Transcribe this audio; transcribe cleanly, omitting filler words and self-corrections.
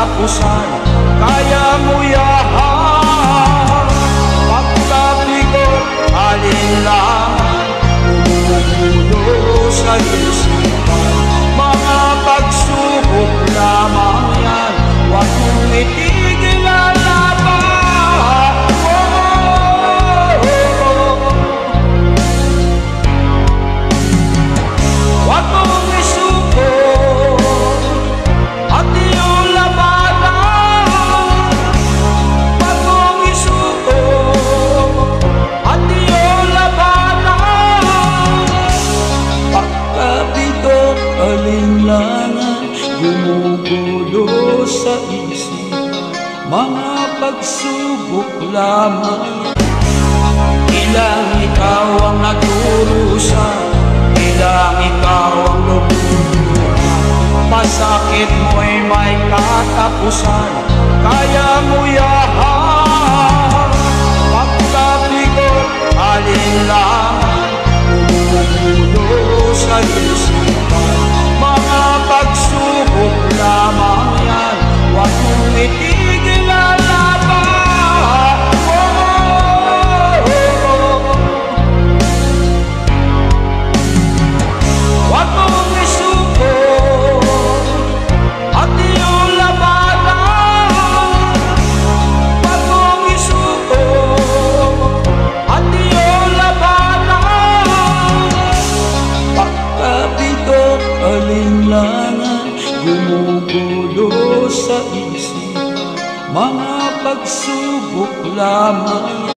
katapusan. Kaya mo yahan, pagkabigo, alinlangan, umuulo sa isipan. Mga pagsubok lamang yan, huwag mong itigil ang laban. Huwag mong isuko at iyong labanan. Huwag mong isuko at iyong labanan. Pagkabigo, alinlangan, gumugulo sa isip. Mga pagsubok lamang. Ilang ikaw ang nagdurusa, ilang ikaw ang lumuluha. Masakit mo'y may katapusan. Kaya mo yahan, pagkabigo, alinlangan, umuulo sa isipan. Mga pagsubok lamang yan, huwag mong itigil ang laban. Huwag mong isuko at iyong labanan. Huwag mong isuko at iyong labanan. Pagkabigo, alinlangan, gumugulo sa isip. Mga pagsubok lamang.